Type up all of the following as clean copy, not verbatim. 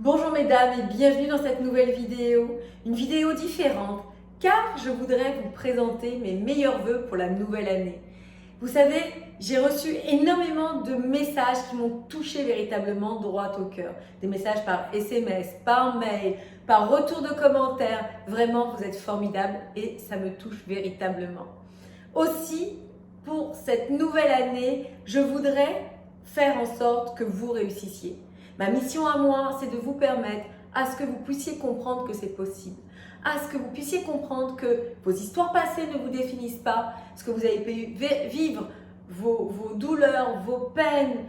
Bonjour mesdames et bienvenue dans cette nouvelle vidéo, une vidéo différente car je voudrais vous présenter mes meilleurs vœux pour la nouvelle année. Vous savez, j'ai reçu énormément de messages qui m'ont touché véritablement droit au cœur. Des messages par SMS, par mail, par retour de commentaires. Vraiment, vous êtes formidables et ça me touche véritablement. Aussi, pour cette nouvelle année, je voudrais faire en sorte que vous réussissiez. Ma mission à moi, c'est de vous permettre à ce que vous puissiez comprendre que c'est possible, à ce que vous puissiez comprendre que vos histoires passées ne vous définissent pas, ce que vous avez pu vivre, vos douleurs, vos peines,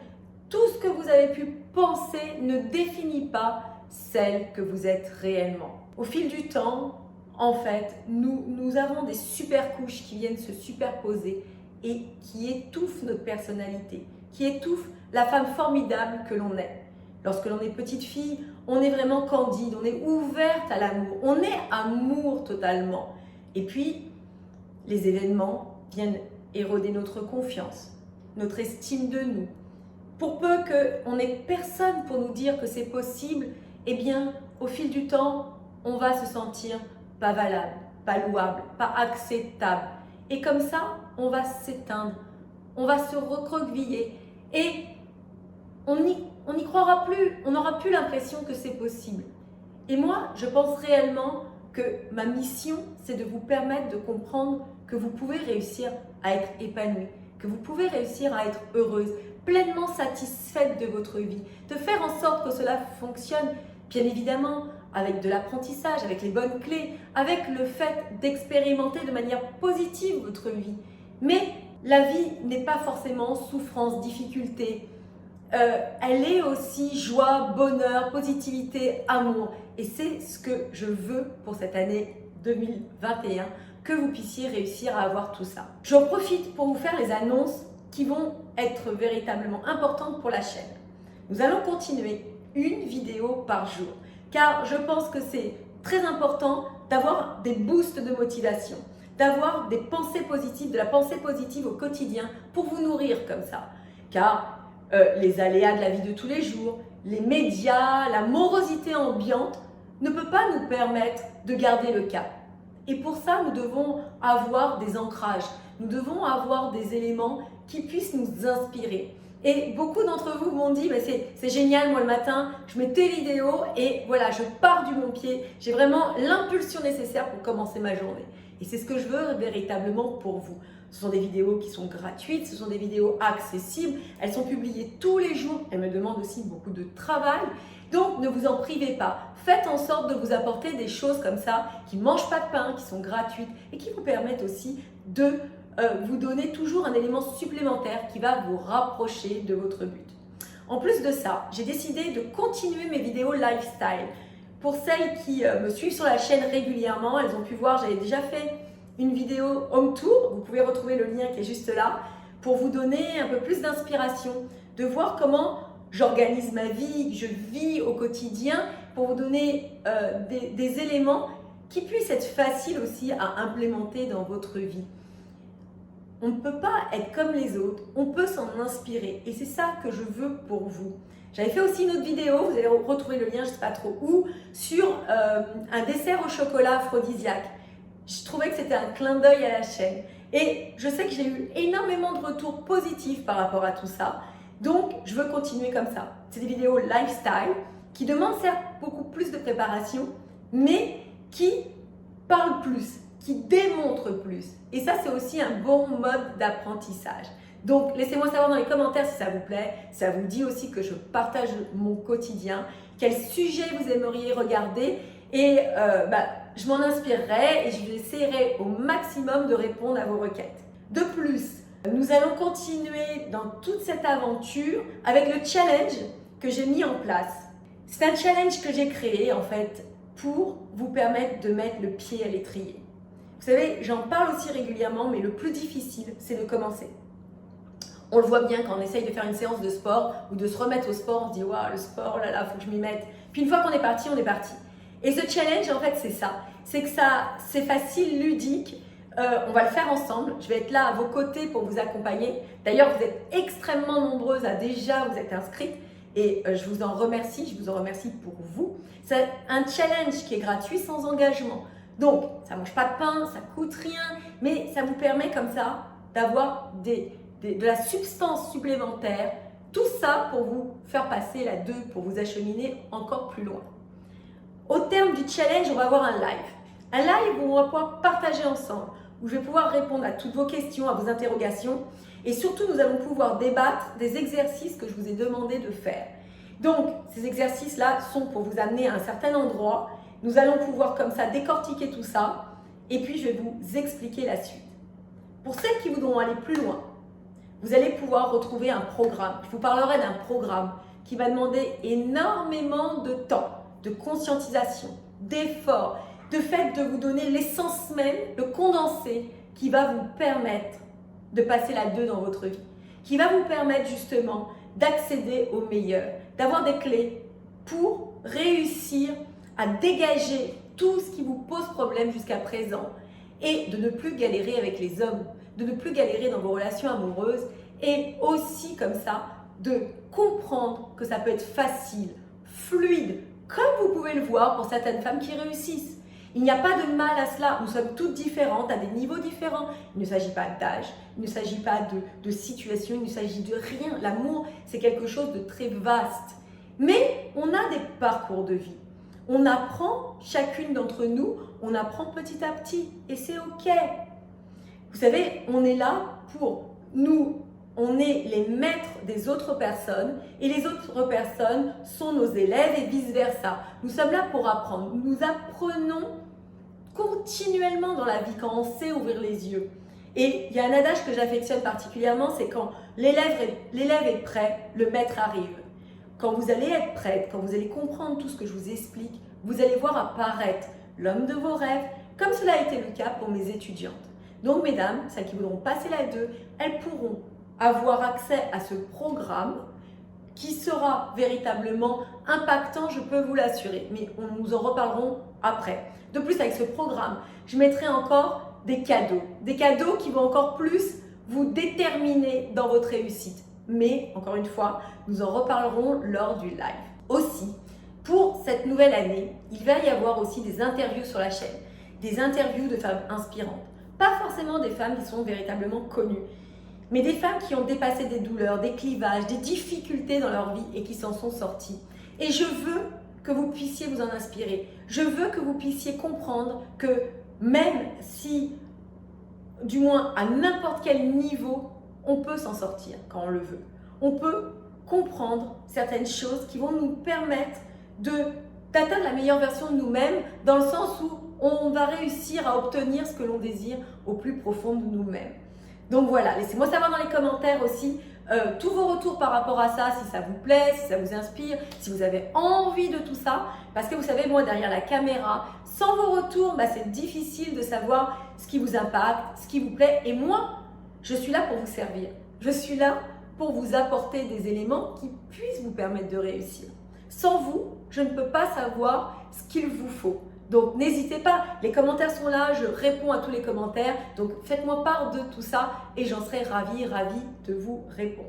tout ce que vous avez pu penser ne définit pas celle que vous êtes réellement. Au fil du temps, en fait, nous avons des super couches qui viennent se superposer et qui étouffent notre personnalité, qui étouffent la femme formidable que l'on est. Lorsque l'on est petite fille, on est vraiment candide, on est ouverte à l'amour, on est amour totalement. Et puis, les événements viennent éroder notre confiance, notre estime de nous. Pour peu qu'on n'ait personne pour nous dire que c'est possible, eh bien, au fil du temps, on va se sentir pas valable, pas louable, pas acceptable. Et comme ça, on va s'éteindre, on va se recroqueviller et on n'y croira plus, on n'aura plus l'impression que c'est possible. Et moi, je pense réellement que ma mission, c'est de vous permettre de comprendre que vous pouvez réussir à être épanouie, que vous pouvez réussir à être heureuse, pleinement satisfaite de votre vie, de faire en sorte que cela fonctionne, bien évidemment, avec de l'apprentissage, avec les bonnes clés, avec le fait d'expérimenter de manière positive votre vie. Mais la vie n'est pas forcément souffrance, difficulté. Elle est aussi joie, bonheur, positivité, amour. Et c'est ce que je veux pour cette année 2021, que vous puissiez réussir à avoir tout ça. J'en profite pour vous faire les annonces qui vont être véritablement importantes pour la chaîne. Nous allons continuer une vidéo par jour, car je pense que c'est très important d'avoir des boosts de motivation, d'avoir des pensées positives, de la pensée positive au quotidien pour vous nourrir comme ça. Car les aléas de la vie de tous les jours, les médias, la morosité ambiante ne peut pas nous permettre de garder le cap. Et pour ça, nous devons avoir des ancrages, nous devons avoir des éléments qui puissent nous inspirer. Et beaucoup d'entre vous m'ont dit, c'est génial, moi le matin, je mets tes vidéos et voilà, je pars du bon pied, j'ai vraiment l'impulsion nécessaire pour commencer ma journée. Et c'est ce que je veux véritablement pour vous. Ce sont des vidéos qui sont gratuites, ce sont des vidéos accessibles, elles sont publiées tous les jours, elles me demandent aussi beaucoup de travail, donc ne vous en privez pas. Faites en sorte de vous apporter des choses comme ça, qui ne mangent pas de pain, qui sont gratuites et qui vous permettent aussi de vous donner toujours un élément supplémentaire qui va vous rapprocher de votre but. En plus de ça, j'ai décidé de continuer mes vidéos lifestyle. Pour celles qui me suivent sur la chaîne régulièrement, elles ont pu voir, j'avais déjà fait une vidéo home tour, vous pouvez retrouver le lien qui est juste là, pour vous donner un peu plus d'inspiration, de voir comment j'organise ma vie, je vis au quotidien, pour vous donner des éléments qui puissent être faciles aussi à implémenter dans votre vie. On ne peut pas être comme les autres, on peut s'en inspirer et c'est ça que je veux pour vous. J'avais fait aussi une autre vidéo, vous allez retrouver le lien, je ne sais pas trop où, sur un dessert au chocolat aphrodisiaque. Je trouvais que c'était un clin d'œil à la chaîne. Et je sais que j'ai eu énormément de retours positifs par rapport à tout ça. Donc, je veux continuer comme ça. C'est des vidéos lifestyle qui demandent certes beaucoup plus de préparation, mais qui parlent plus, qui démontrent plus. Et ça, c'est aussi un bon mode d'apprentissage. Donc, laissez-moi savoir dans les commentaires si ça vous plaît. Ça vous dit aussi que je partage mon quotidien, quel sujet vous aimeriez regarder. Et je m'en inspirerai et je essaierai au maximum de répondre à vos requêtes. De plus, nous allons continuer dans toute cette aventure avec le challenge que j'ai mis en place. C'est un challenge que j'ai créé en fait pour vous permettre de mettre le pied à l'étrier. Vous savez, j'en parle aussi régulièrement, mais le plus difficile, c'est de commencer. On le voit bien quand on essaye de faire une séance de sport ou de se remettre au sport, on se dit « Waouh, le sport, oh là là, il faut que je m'y mette ». Puis une fois qu'on est parti, on est parti. Et ce challenge, en fait, c'est ça. C'est que c'est facile, ludique. On va le faire ensemble. Je vais être là à vos côtés pour vous accompagner. D'ailleurs, vous êtes extrêmement nombreuses à déjà vous être inscrites. et je vous en remercie pour vous. C'est un challenge qui est gratuit sans engagement. Donc, ça ne mange pas de pain, ça ne coûte rien, mais ça vous permet comme ça d'avoir de la substance supplémentaire. Tout ça pour vous faire passer la 2, pour vous acheminer encore plus loin. Au terme du challenge, on va avoir un live. Un live où on va pouvoir partager ensemble, où je vais pouvoir répondre à toutes vos questions, à vos interrogations. Et surtout, nous allons pouvoir débattre des exercices que je vous ai demandé de faire. Donc, ces exercices-là sont pour vous amener à un certain endroit. Nous allons pouvoir comme ça décortiquer tout ça. Et puis, je vais vous expliquer la suite. Pour celles qui voudront aller plus loin, vous allez pouvoir retrouver un programme. Je vous parlerai d'un programme qui va demander énormément de temps, de conscientisation, d'efforts, de fait de vous donner l'essence même, le condensé qui va vous permettre de passer la 2 dans votre vie, qui va vous permettre justement d'accéder au meilleur, d'avoir des clés pour réussir à dégager tout ce qui vous pose problème jusqu'à présent et de ne plus galérer avec les hommes, de ne plus galérer dans vos relations amoureuses et aussi comme ça de comprendre que ça peut être facile, fluide, comme vous pouvez le voir pour certaines femmes qui réussissent. Il n'y a pas de mal à cela, nous sommes toutes différentes à des niveaux différents. Il ne s'agit pas d'âge, il ne s'agit pas de situation, il ne s'agit de rien. L'amour, c'est quelque chose de très vaste. Mais on a des parcours de vie. On apprend, chacune d'entre nous, on apprend petit à petit et c'est OK. Vous savez, on est là pour nous, on est les maîtres des autres personnes et les autres personnes sont nos élèves et vice-versa. Nous sommes là pour apprendre. Nous apprenons continuellement dans la vie quand on sait ouvrir les yeux. Et il y a un adage que j'affectionne particulièrement, c'est quand l'élève est prêt, le maître arrive. Quand vous allez être prête, quand vous allez comprendre tout ce que je vous explique, vous allez voir apparaître l'homme de vos rêves, comme cela a été le cas pour mes étudiantes. Donc mesdames, celles qui voudront passer la 2, elles pourront avoir accès à ce programme qui sera véritablement impactant, je peux vous l'assurer. Mais nous en reparlerons après. De plus, avec ce programme, je mettrai encore des cadeaux qui vont encore plus vous déterminer dans votre réussite. Mais, encore une fois, nous en reparlerons lors du live. Aussi, pour cette nouvelle année, il va y avoir aussi des interviews sur la chaîne, des interviews de femmes inspirantes. Pas forcément des femmes qui sont véritablement connues, mais des femmes qui ont dépassé des douleurs, des clivages, des difficultés dans leur vie et qui s'en sont sorties. Et je veux que vous puissiez vous en inspirer. Je veux que vous puissiez comprendre que même si, du moins à n'importe quel niveau, on peut s'en sortir quand on le veut. On peut comprendre certaines choses qui vont nous permettre d'atteindre la meilleure version de nous-mêmes dans le sens où on va réussir à obtenir ce que l'on désire au plus profond de nous-mêmes. Donc voilà, laissez-moi savoir dans les commentaires aussi tous vos retours par rapport à ça, si ça vous plaît, si ça vous inspire, si vous avez envie de tout ça. Parce que vous savez, moi derrière la caméra, sans vos retours, c'est difficile de savoir ce qui vous impacte, ce qui vous plaît. Et moi, je suis là pour vous servir. Je suis là pour vous apporter des éléments qui puissent vous permettre de réussir. Sans vous, je ne peux pas savoir ce qu'il vous faut. Donc n'hésitez pas, les commentaires sont là, je réponds à tous les commentaires, donc faites-moi part de tout ça et j'en serai ravie de vous répondre.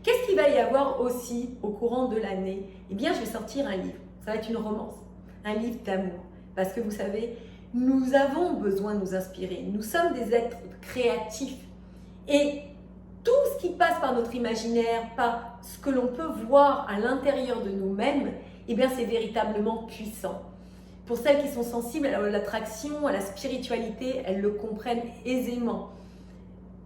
Qu'est-ce qu'il va y avoir aussi au courant de l'année? Eh bien, je vais sortir un livre, ça va être une romance, un livre d'amour, parce que vous savez, nous avons besoin de nous inspirer, nous sommes des êtres créatifs et tout ce qui passe par notre imaginaire, par ce que l'on peut voir à l'intérieur de nous-mêmes, eh bien c'est véritablement puissant. Pour celles qui sont sensibles à l'attraction, à la spiritualité, elles le comprennent aisément.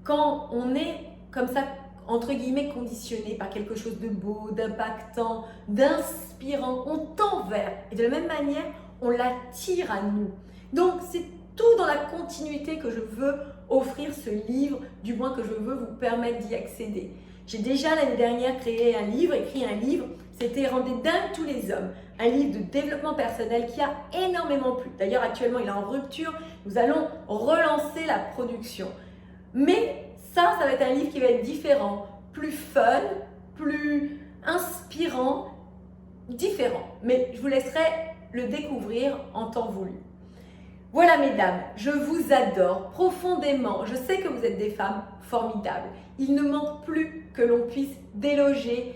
Quand on est comme ça, entre guillemets, conditionné par quelque chose de beau, d'impactant, d'inspirant, on tend vers. Et de la même manière, on l'attire à nous. Donc, c'est tout dans la continuité que je veux offrir ce livre, du moins que je veux vous permettre d'y accéder. J'ai déjà l'année dernière écrit un livre, c'était Rendez dingue tous les hommes, un livre de développement personnel qui a énormément plu. D'ailleurs, actuellement, il est en rupture, nous allons relancer la production. Mais ça va être un livre qui va être différent, plus fun, plus inspirant, différent. Mais je vous laisserai le découvrir en temps voulu. Voilà mesdames, je vous adore profondément. Je sais que vous êtes des femmes formidables. Il ne manque plus que l'on puisse déloger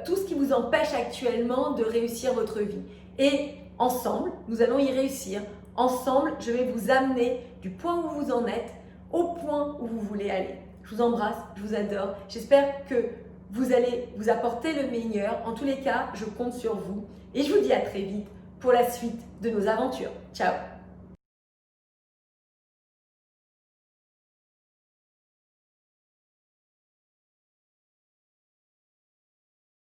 tout ce qui vous empêche actuellement de réussir votre vie. Et ensemble, nous allons y réussir. Ensemble, je vais vous amener du point où vous en êtes au point où vous voulez aller. Je vous embrasse, je vous adore. J'espère que vous allez vous apporter le meilleur. En tous les cas, je compte sur vous. Et je vous dis à très vite pour la suite de nos aventures. Ciao!